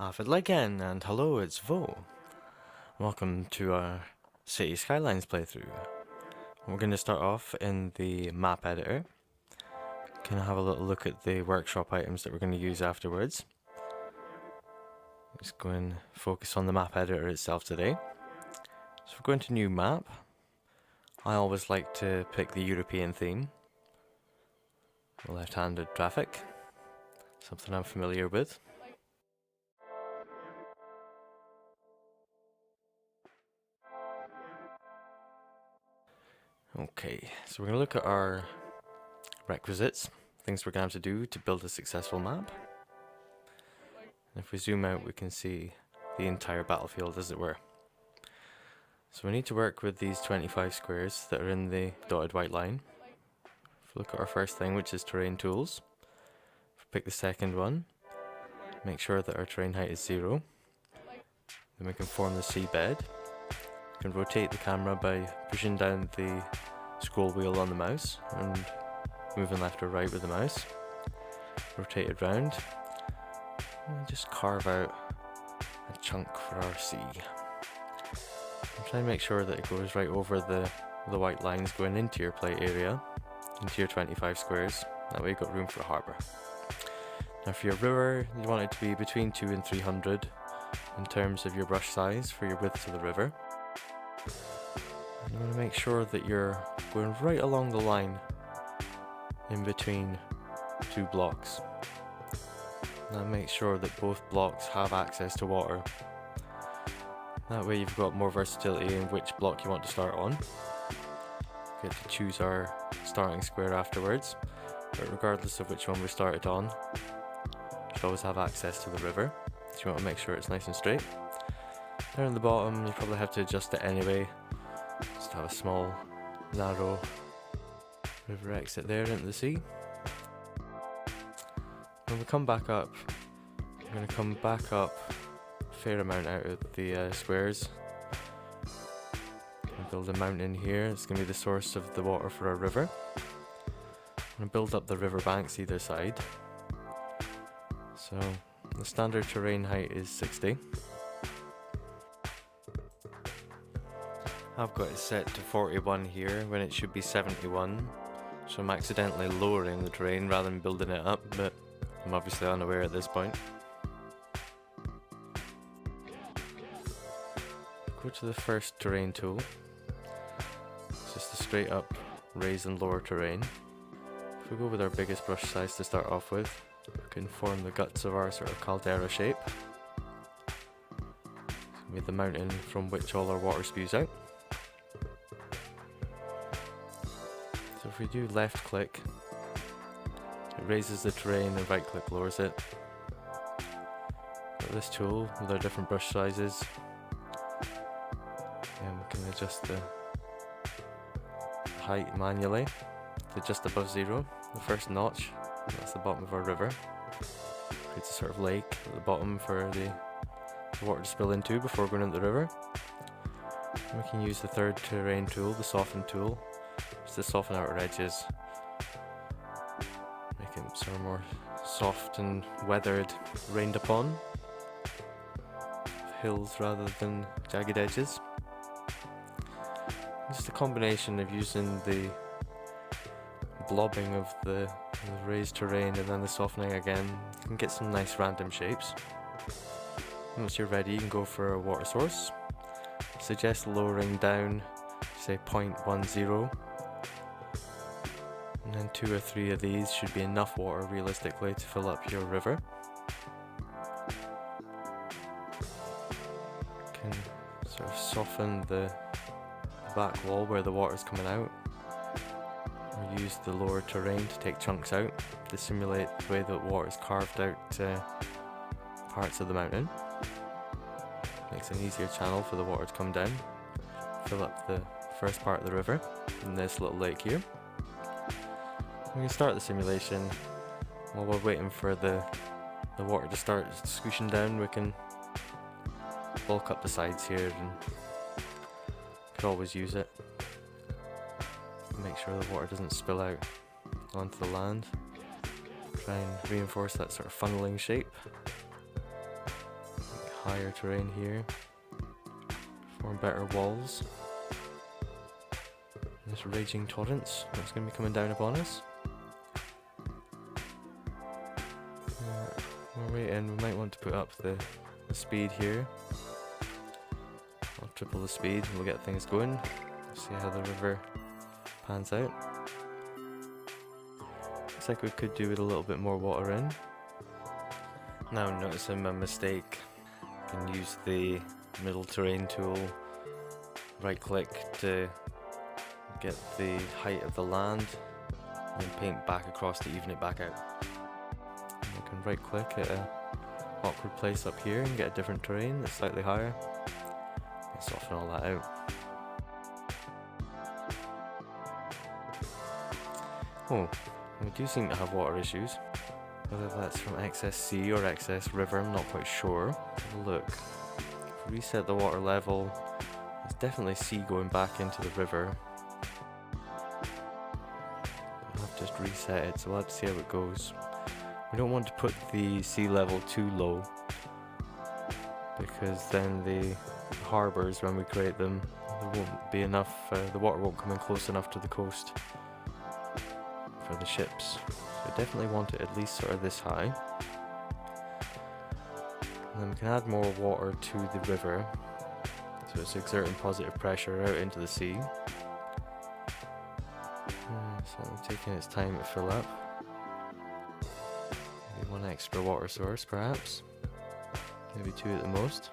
Avid again, and hello, it's Vo. Welcome to our City Skylines playthrough. We're going to start off in the map editor. Gonna have a little look at the workshop items that we're going to use afterwards. Just going to focus on the map editor itself today. So we're going to new map. I always like to pick the European theme. Left-handed traffic. Something I'm familiar with. Okay, so we're going to look at our requisites, things we're going to have to do to build a successful map. And if we zoom out, we can see the entire battlefield, as it were. So we need to work with these 25 squares that are in the dotted white line. If we look at our first thing, which is terrain tools, if we pick the second one, make sure that our terrain height is 0. Then we can form the seabed. We can rotate the camera by pushing down the scroll wheel on the mouse and moving left or right with the mouse. Rotate it round and just carve out a chunk for our sea. And try and make sure that it goes right over the white lines going into your play area, into your 25 squares. That way you've got room for a harbour. Now for your river, you want it to be between 2 and 300 in terms of your brush size for your width of the river. And you want to make sure that you're going right along the line in between two blocks. Now make sure that both blocks have access to water. That way you've got more versatility in which block you want to start on. We get to choose our starting square afterwards, but regardless of which one we started on, you should always have access to the river, so you want to make sure it's nice and straight. Down at the bottom you probably have to adjust it anyway, just have a small narrow river exit there into the sea. When we come back up, I'm going to come back up a fair amount out of the squares. Build a mountain here. It's going to be the source of the water for our river. I'm going to build up the river banks either side. So the standard terrain height is 60. I've got it set to 41 here when it should be 71. So I'm accidentally lowering the terrain rather than building it up, but I'm obviously unaware at this point. Go to the first terrain tool. It's just a straight up raise and lower terrain. If we go with our biggest brush size to start off with, we can form the guts of our sort of caldera shape. With the mountain from which all our water spews out. So if we do left click, it raises the terrain and right click lowers it. Got this tool with our different brush sizes. And we can adjust the height manually to just above 0. The first notch, that's the bottom of our river. Creates a sort of lake at the bottom for the water to spill into before going into the river. And we can use the third terrain tool, the soften tool, just to soften out our edges. Make it sort of more soft and weathered, rained upon. Hills rather than jagged edges. Just a combination of using the blobbing of the raised terrain and then the softening again. You can get some nice random shapes. Once you're ready, you can go for a water source. Suggest lowering down, say 0.10. And then 2 or 3 of these should be enough water realistically to fill up your river. Can sort of soften the back wall where the water is coming out. Or use the lower terrain to take chunks out to simulate the way that water is carved out parts of the mountain. Makes an easier channel for the water to come down, fill up the first part of the river in this little lake here. We can start the simulation. While we're waiting for the water to start squishing down, we can bulk up the sides here and could always use it. Make sure the water doesn't spill out onto the land. Try and reinforce that sort of funneling shape. higher terrain here. Form better walls. This raging torrents that's going to be coming down upon us. We're waiting, we might want to put up the speed here. I'll triple the speed and we'll get things going. See how the river pans out. Looks like we could do with a little bit more water in. Now I'm noticing my mistake. I can use the middle terrain tool, right click to get the height of the land, and then paint back across to even it back out. And I can right click at a awkward place up here and get a different terrain that's slightly higher, and soften all that out. Oh, we do seem to have water issues. Whether that's from excess sea or excess river, I'm not quite sure. Have a look. If we reset the water level, there's definitely sea going back into the river. I've just reset it, so we'll have to see how it goes. We don't want to put the sea level too low, because then the harbours, when we create them, there won't be enough, the water won't come in close enough to the coast for the ships. So we definitely want it at least sort of this high. And then we can add more water to the river, so it's exerting positive pressure out into the sea. So taking its time to fill up. Maybe one extra water source perhaps. Maybe two at the most.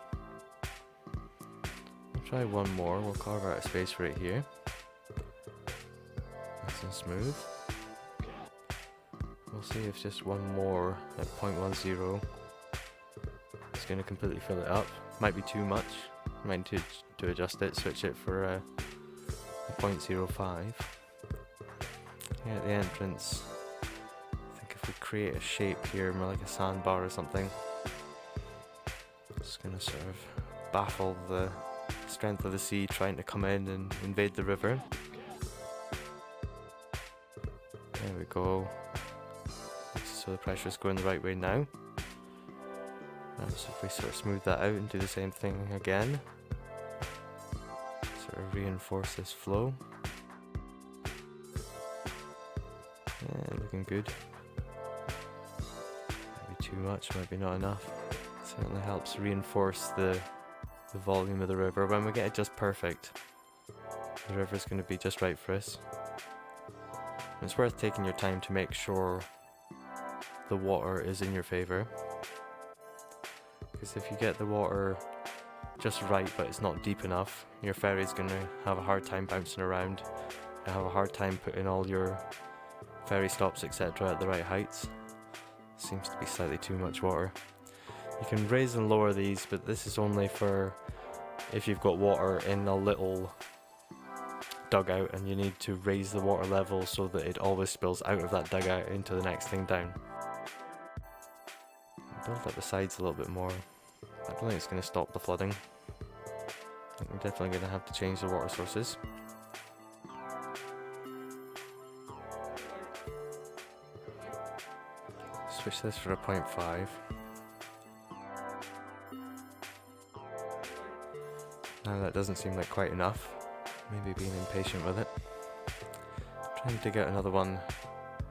We'll try one more, we'll carve out a space right here. Nice and smooth. We'll see if just one more at 0.10 is going to completely fill it up. Might be too much. Might need to adjust it, switch it for a 0.05. Here at the entrance, I think if we create a shape here, more like a sandbar or something, it's going to sort of baffle the strength of the sea trying to come in and invade the river. There we go. So the pressure's going the right way now. So if we sort of smooth that out and do the same thing again, sort of reinforce this flow. Yeah, looking good. Maybe too much, maybe not enough. Certainly helps reinforce the volume of the river. When we get it just perfect, the river's going to be just right for us. And it's worth taking your time to make sure the water is in your favour, because if you get the water just right but it's not deep enough, your ferry's going to have a hard time bouncing around. You'll have a hard time putting all your ferry stops etc. at the right heights. Seems to be slightly too much water. You can raise and lower these, but this is only for if you've got water in a little dugout and you need to raise the water level so that it always spills out of that dugout into the next thing down. Build up the sides a little bit more. I don't think it's going to stop the flooding. I think we're definitely going to have to change the water sources. Switch this for a 0.5. Now that doesn't seem like quite enough. Maybe being impatient with it. Trying to dig out another one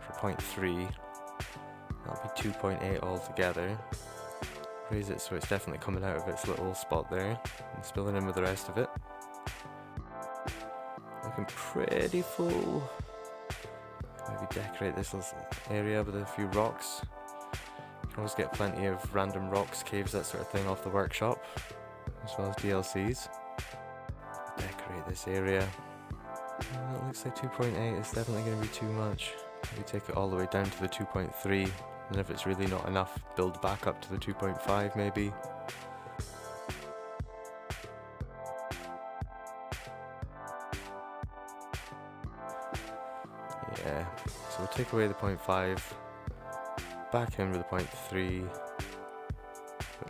for 0.3. That'll be 2.8 altogether. Raise it so it's definitely coming out of its little spot there and spilling in with the rest of it. Looking pretty full. Maybe decorate this little area with a few rocks. You can always get plenty of random rocks, caves, that sort of thing off the workshop, as well as DLCs. Decorate this area. That looks like 2.8 is definitely going to be too much. Maybe take it all the way down to the 2.3. And if it's really not enough, build back up to the 2.5 maybe. Yeah, so we'll take away the 0.5, back in with the 0.3,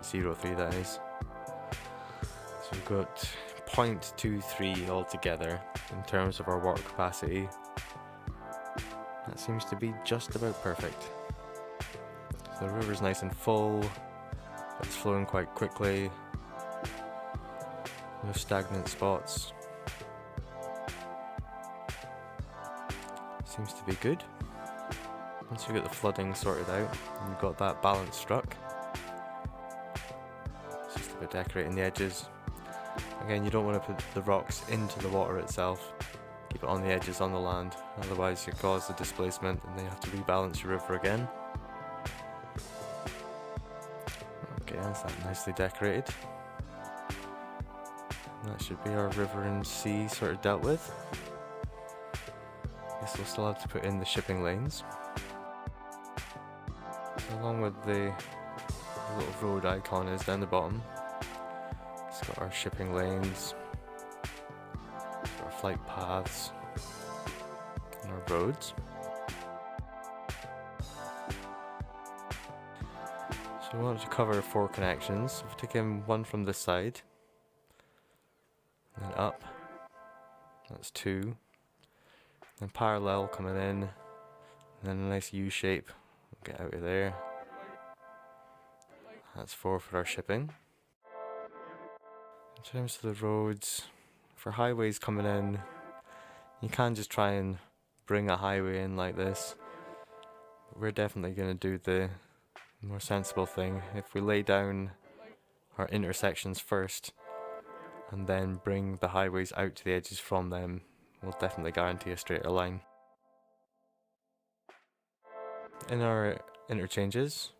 0.03 that is. So we've got 0.23 altogether in terms of our water capacity. That seems to be just about perfect. So the river's nice and full. It's flowing quite quickly. No stagnant spots. Seems to be good. Once you get the flooding sorted out, and you've got that balance struck. It's just about decorating the edges. Again, you don't want to put the rocks into the water itself. Keep it on the edges on the land, otherwise you cause the displacement and then you have to rebalance your river again. Okay, that's that nicely decorated. And that should be our river and sea sort of dealt with. Guess we'll still have to put in the shipping lanes. So along with the little road icon is down the bottom. It's got our shipping lanes, our flight paths, and our roads. So we want to cover 4 connections. We've taken one from this side, and then up, that's 2, then parallel coming in, and then a nice U shape, we'll get out of there. That's 4 for our shipping. In terms of the roads, for highways coming in, you can just try and bring a highway in like this. But we're definitely going to do the more sensible thing. If we lay down our intersections first and then bring the highways out to the edges from them, we'll definitely guarantee a straighter line. In our interchanges,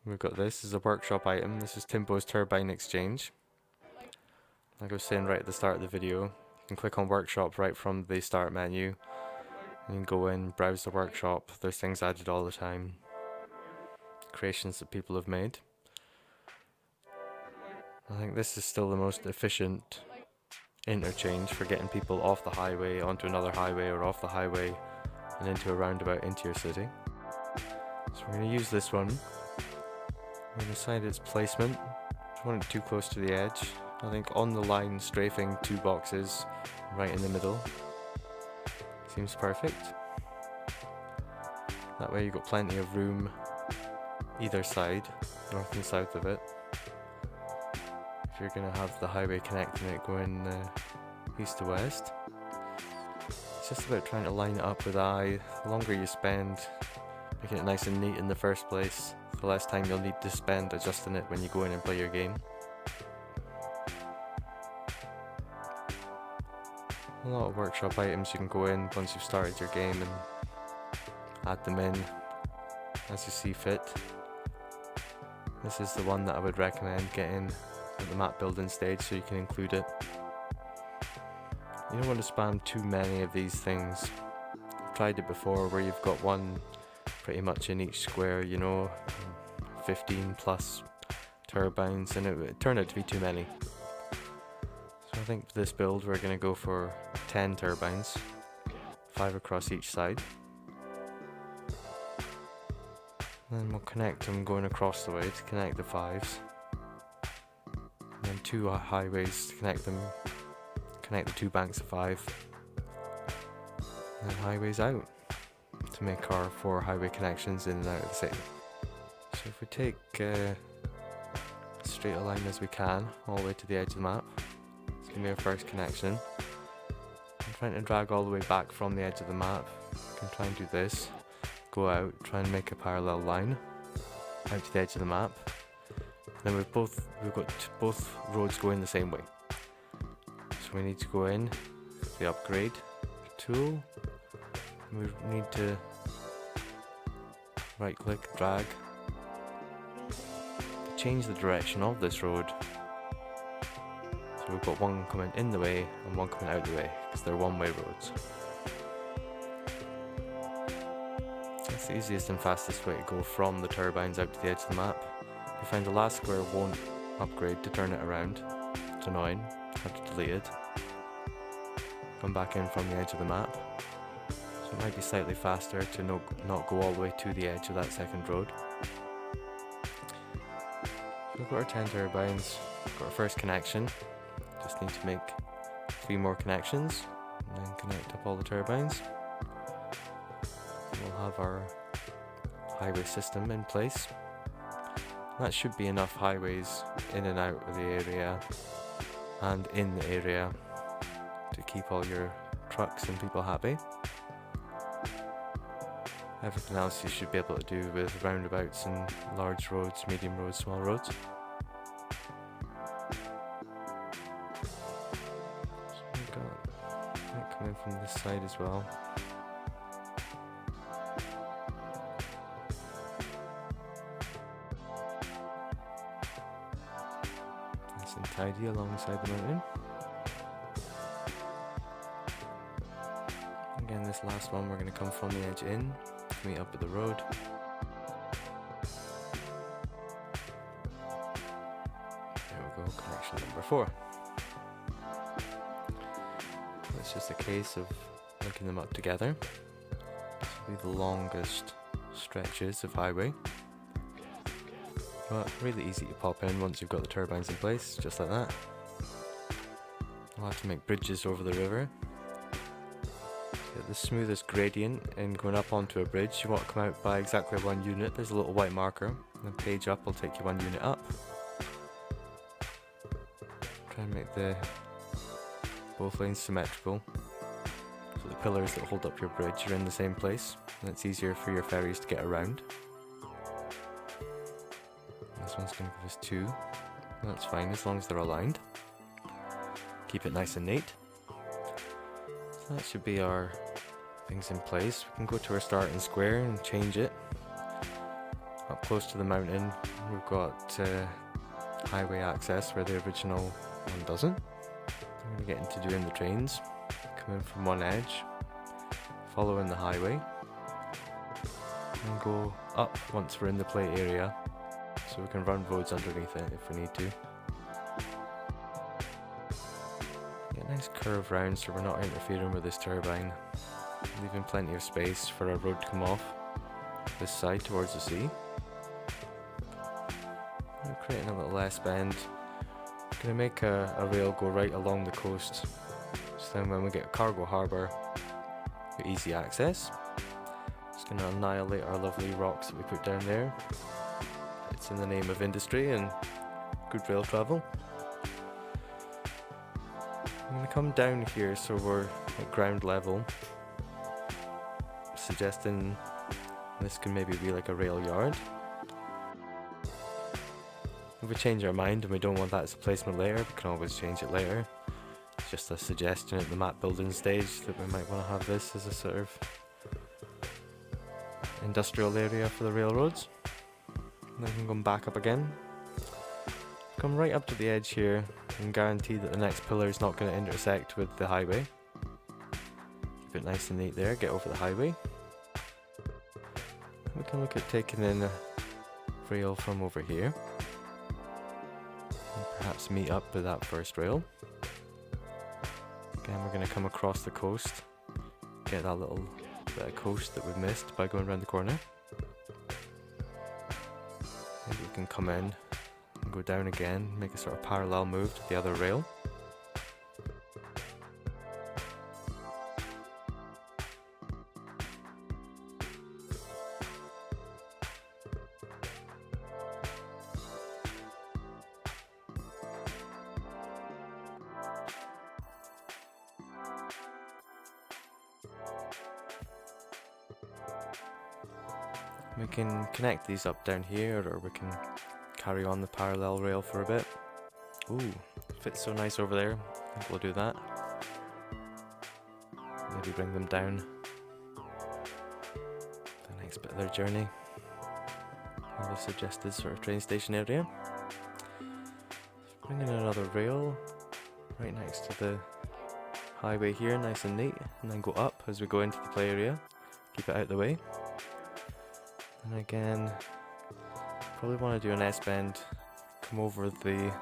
we've got this as a workshop item. This is Timbo's Turbine Exchange. Like I was saying right at the start of the video, you can click on workshop right from the start menu. You can go in, browse the workshop. There's things added all the time. Creations that people have made. I think this is still the most efficient interchange for getting people off the highway onto another highway or off the highway and into a roundabout into your city. So we're going to use this one. We're going to decide its placement. Don't want it too close to the edge. I think on the line, strafing 2 boxes right in the middle seems perfect. That way you've got plenty of room either side, north and south of it. If you're going to have the highway connecting it going east to west. It's just about trying to line it up with the eye. The longer you spend making it nice and neat in the first place, the less time you'll need to spend adjusting it when you go in and play your game. A lot of workshop items you can go in once you've started your game and add them in as you see fit. This is the one that I would recommend getting at the map building stage so you can include it. You don't want to spam too many of these things. I've tried it before where you've got one pretty much in each square, 15 plus turbines, and it would turn out to be too many. So I think for this build we're going to go for 10 turbines, 5 across each side. And then we'll connect them going across the way to connect the 5s. And then 2 highways to connect the 2 banks of 5. And then highways out to make our 4 highway connections in and out of the city. So if we take as straight a line as we can all the way to the edge of the map, it's going to be our first connection. I'm trying to drag all the way back from the edge of the map. You can try and do this. Go out, try and make a parallel line out to the edge of the map. Then we've got both roads going the same way. So we need to go in, the upgrade tool. We need to right click, drag, change the direction of this road. So we've got one coming in the way and one coming out the way because they're one-way roads. That's the easiest and fastest way to go from the turbines out to the edge of the map. You find the last square won't upgrade to turn it around. It's annoying. Have to delete it. Come back in from the edge of the map. So it might be slightly faster to not go all the way to the edge of that second road. So we've got our 10 turbines. We've got our first connection. Just need to make 3 more connections and then connect up all the turbines. We'll have our highway system in place. That should be enough highways in and out of the area and in the area to keep all your trucks and people happy. Everything else you should be able to do with roundabouts and large roads, medium roads, small roads. So we've got that coming from this side as well. Nice and tidy alongside the mountain. Again, this last one we're going to come from the edge in to meet up with the road. There we go, connection number 4. It's just a case of linking them up together. This will be the longest stretches of highway. But really easy to pop in once you've got the turbines in place, just like that. We'll have to make bridges over the river. Get the smoothest gradient in going up onto a bridge. You want to come out by exactly 1 unit. There's a little white marker. And the page up will take you 1 unit up. Try and make the both lanes symmetrical. So the pillars that hold up your bridge are in the same place. And it's easier for your ferries to get around. This one's going to give us 2. That's fine as long as they're aligned. Keep it nice and neat. So that should be our things in place. We can go to our starting square and change it. Up close to the mountain we've got highway access where the original one doesn't. I'm going to get into doing the trains. Come in from one edge, following the highway, and go up once we're in the play area so we can run roads underneath it if we need to. Get a nice curve round so we're not interfering with this turbine, leaving plenty of space for our road to come off this side towards the sea. We're creating a little S-bend. We're going to make a rail go right along the coast, so then when we get a cargo harbour, we get easy access. Just going to annihilate our lovely rocks that we put down there. It's in the name of industry and good rail travel. I'm going to come down here so we're at ground level, suggesting this can maybe be like a rail yard. If we change our mind and we don't want that as a placement later, we can always change it later. It's just a suggestion at the map building stage that we might want to have this as a sort of industrial area for the railroads. And then we can come back up again. Come right up to the edge here and guarantee that the next pillar is not going to intersect with the highway. Keep it nice and neat there, get over the highway. We can look at taking in a rail from over here. And perhaps meet up with that first rail. Again, we're going to come across the coast, get that little bit of coast that we've missed by going around the corner. Maybe we can come in and go down again, make a sort of parallel move to the other rail. We can connect these up down here, or we can carry on the parallel rail for a bit. Ooh, fits so nice over there. I think we'll do that. Maybe bring them down the next bit of their journey. On the suggested sort of train station area. Bring in another rail right next to the highway here, nice and neat, and then go up as we go into the play area. Keep it out of the way. And again, probably want to do an S-bend, come over the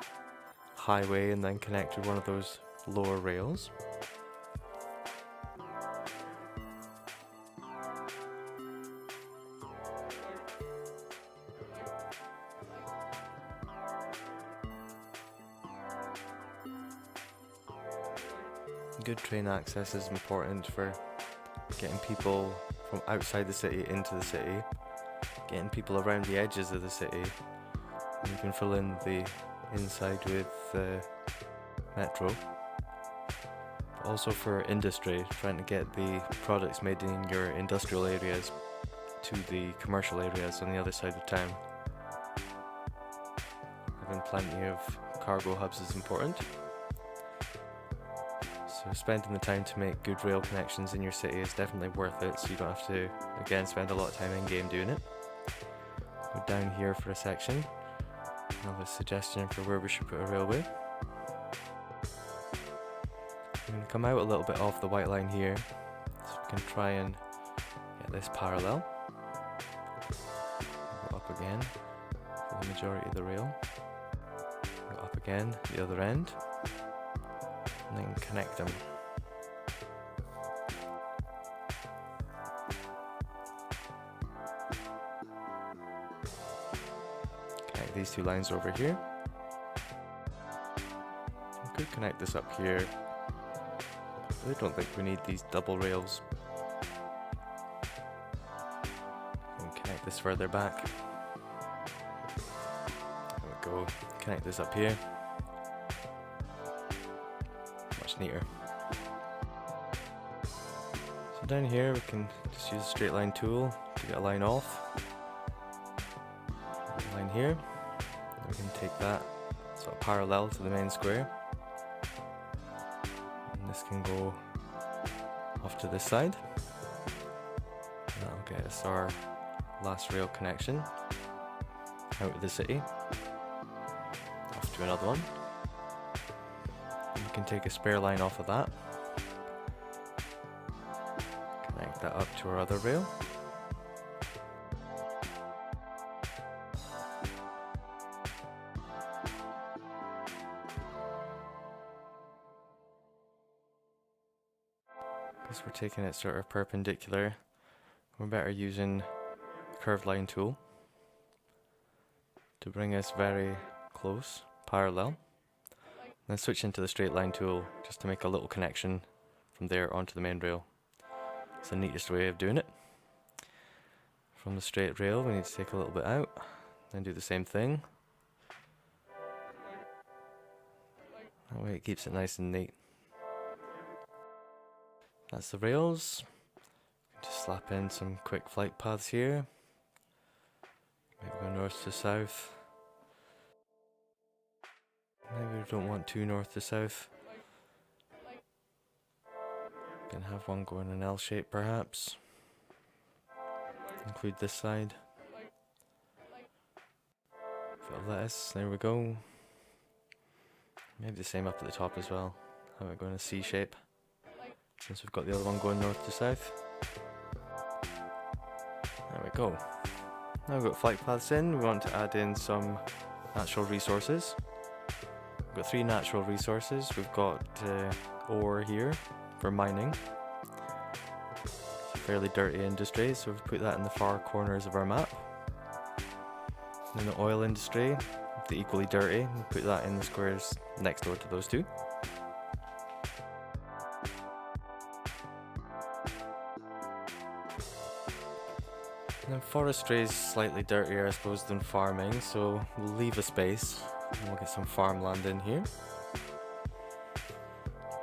highway and then connect with one of those lower rails. Good train access is important for getting people from outside the city into the city. Getting people around the edges of the city And you can fill in the inside with metro. Also for industry, trying to get the products made in your industrial areas to the commercial areas on the other side of town. Having plenty of cargo hubs is important. So spending the time to make good rail connections in your city is definitely worth it, so you don't have to, again, spend a lot of time in game doing it. Go down here for a section. I have a suggestion for where we should put a railway. I'm going to come out a little bit off the white line here, so we can try and get this parallel. Go up again for the majority of the rail. Go up again the other end, and then connect them. Connect these two lines over here. We could connect this up here. I don't think we need these double rails. And connect this further back. There we go. Connect this up here. Much neater. So down here we can just use the straight line tool to get a line off. Line here. And we can take that sort of parallel to the main square. This can go off to this side. That'll get us our last rail connection out of the city. Off to another one. And we can take a spare line off of that. Connect that up to our other rail. Because we're taking it sort of perpendicular, we're better using the curved line tool to bring us very close, parallel. Then switch into the straight line tool just to make a little connection from there onto the main rail. It's the neatest way of doing it. From the straight rail we need to take a little bit out, then do the same thing. That way it keeps it nice and neat. That's the rails. Just slap in some quick flight paths here. Maybe go north to south. Maybe we don't want too north to south. Can have one go in an L shape perhaps. Include this side. Bit of lettuce, there we go. Maybe the same up at the top as well. Have it go in a C shape, since we've got the other one going north to south. There we go. Now we've got flight paths in, we want to add in some natural resources. We've got 3 natural resources. We've got ore here for mining. It's a fairly dirty industry, so we've put that in the far corners of our map. And then the oil industry, the equally dirty, we'll put that in the squares next door to those two. And then forestry is slightly dirtier, I suppose, than farming, so we'll leave a space and we'll get some farmland in here.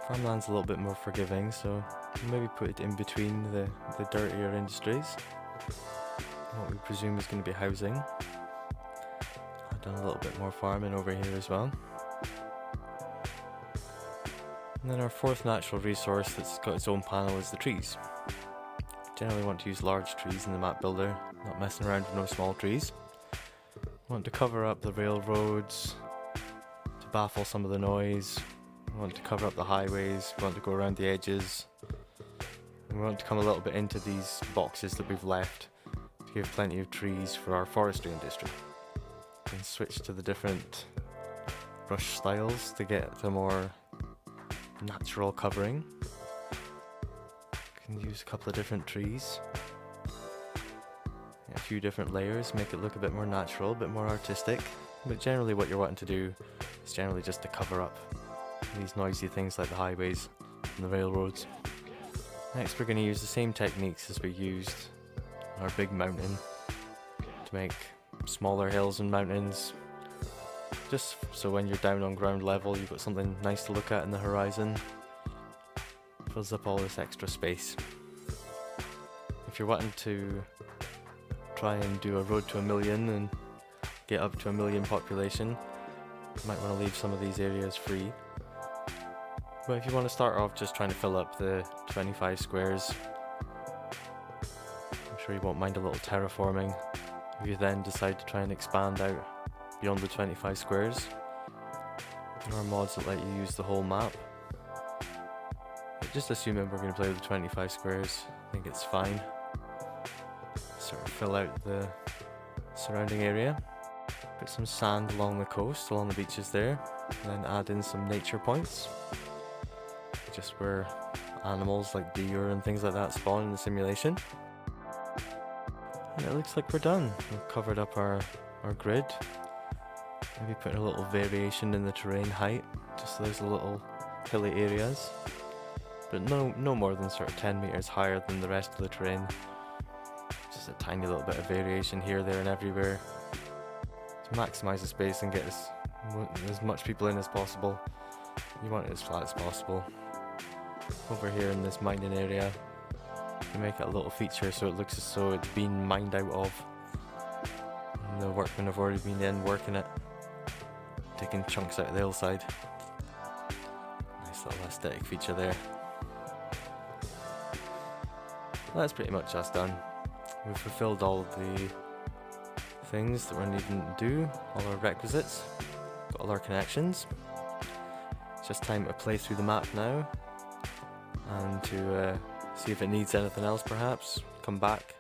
Farmland's a little bit more forgiving, so we'll maybe put it in between the dirtier industries. What we presume is going to be housing. I've done a little bit more farming over here as well. And then our 4th natural resource that's got its own panel is the trees. Generally want to use large trees in the map builder, not messing around with no small trees. Want to cover up the railroads to baffle some of the noise. We want to cover up the highways, we want to go around the edges. And we want to come a little bit into these boxes that we've left to give plenty of trees for our forestry industry. We can switch to the different brush styles to get the more natural covering. Can use a couple of different trees, a few different layers, make it look a bit more natural, a bit more artistic, but generally what you're wanting to do is generally just to cover up these noisy things like the highways and the railroads. Next we're going to use the same techniques as we used on our big mountain to make smaller hills and mountains, just so when you're down on ground level you've got something nice to look at in the horizon. Fills up all this extra space. If you're wanting to try and do a road to 1,000,000 and get up to 1,000,000 population, you might want to leave some of these areas free. But if you want to start off just trying to fill up the 25 squares, I'm sure you won't mind a little terraforming. If you then decide to try and expand out beyond the 25 squares, there are mods that let you use the whole map. But just assuming we're going to play with the 25 squares, I think it's fine. Sort of fill out the surrounding area. Put some sand along the coast, along the beaches there, and then add in some nature points. Just where animals like deer and things like that spawn in the simulation. And it looks like we're done. We've covered up our grid. Maybe put a little variation in the terrain height, just so there's a little hilly areas. But no more than sort of 10 meters higher than the rest of the terrain. Just a tiny little bit of variation here, there and everywhere. To maximise the space and get as much people in as possible. You want it as flat as possible. Over here in this mining area, you make it a little feature so it looks as though it's been mined out of. And the workmen have already been in working it, taking chunks out of the hillside. Nice little aesthetic feature there. That's pretty much us done. We've fulfilled all the things that we're needing to do, all our requisites, got all our connections. It's just time to play through the map now and to see if it needs anything else perhaps, come back,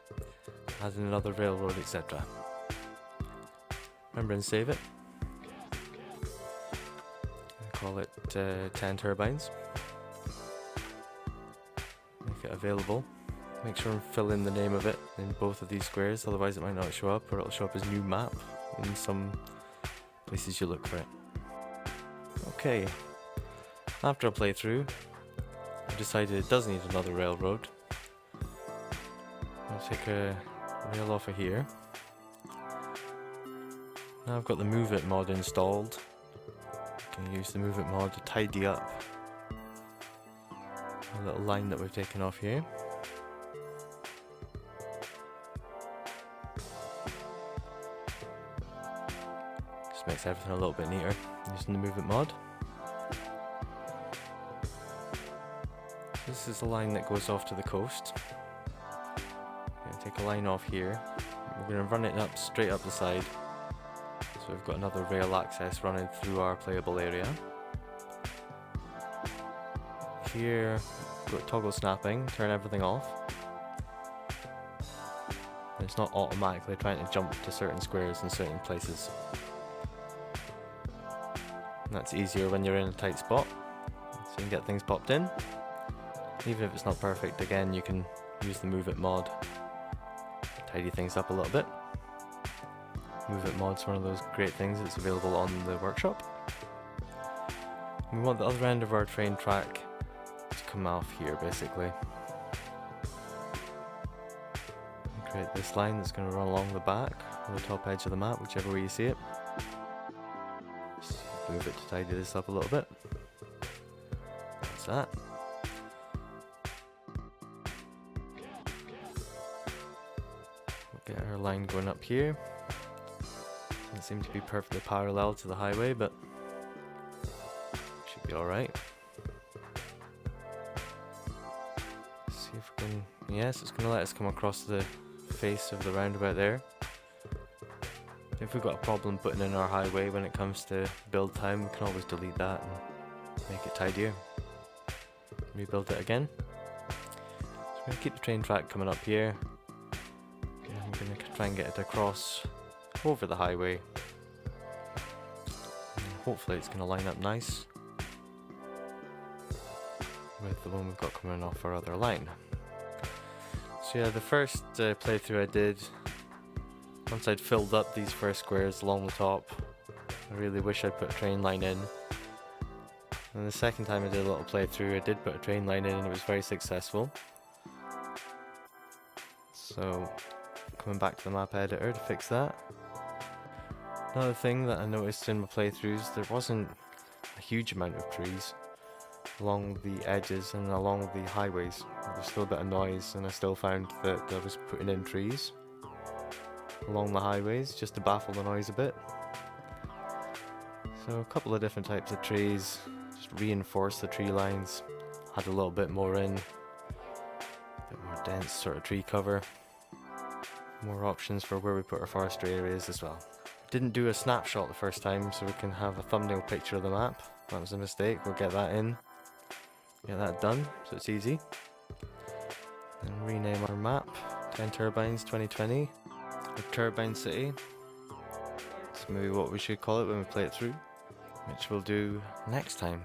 add in another railroad, etc. Remember and save it. Call it 10 turbines. Make it available. Make sure and fill in the name of it in both of these squares, otherwise it might not show up, or it'll show up as new map in some places you look for it. Okay, after a playthrough, I decided it does need another railroad. I'll take a rail off of here. Now I've got the Move It mod installed. I can use the Move It mod to tidy up a little line that we've taken off here. Just makes everything a little bit neater using the Move It mod. This is the line that goes off to the coast. I'm going to take a line off here. We're going to run it up straight up the side. So we've got another rail access running through our playable area. Here, we've got toggle snapping, turn everything off. And it's not automatically trying to jump to certain squares in certain places. And that's easier when you're in a tight spot, so you can get things popped in. Even if it's not perfect, again, you can use the Move It mod, tidy things up a little bit. Move It mod's one of those great things that's available on the workshop. We want the other end of our train track to come off here, basically. And create this line that's going to run along the back, or the top edge of the map, whichever way you see it. Just move it to tidy this up a little bit. That's that. Get our line going up here. Doesn't seem to be perfectly parallel to the highway, but should be alright. See if we can. Yes, it's going to let us come across the face of the roundabout there. If we've got a problem putting in our highway when it comes to build time, we can always delete that and make it tidier. Rebuild it again. So we're going to keep the train track coming up here. I'm going to try and get it across over the highway. And hopefully it's going to line up nice with the one we've got coming off our other line. So yeah, the first playthrough I did, once I'd filled up these first squares along the top, I really wish I'd put a train line in. And the second time I did a little playthrough, I did put a train line in and it was very successful. So coming back to the map editor to fix that. Another thing that I noticed in my playthroughs, there wasn't a huge amount of trees along the edges and along the highways. There was still a bit of noise, and I still found that I was putting in trees along the highways just to baffle the noise a bit. So a couple of different types of trees, just reinforce the tree lines, add a little bit more in, a bit more dense sort of tree cover. More options for where we put our forestry areas as well. Didn't do a snapshot the first time, so we can have a thumbnail picture of the map. That was a mistake. We'll get that in, get that done, so it's easy. And rename our map 10 Turbines 2020, or Turbine City. That's maybe what we should call it when we play it through, which we'll do next time.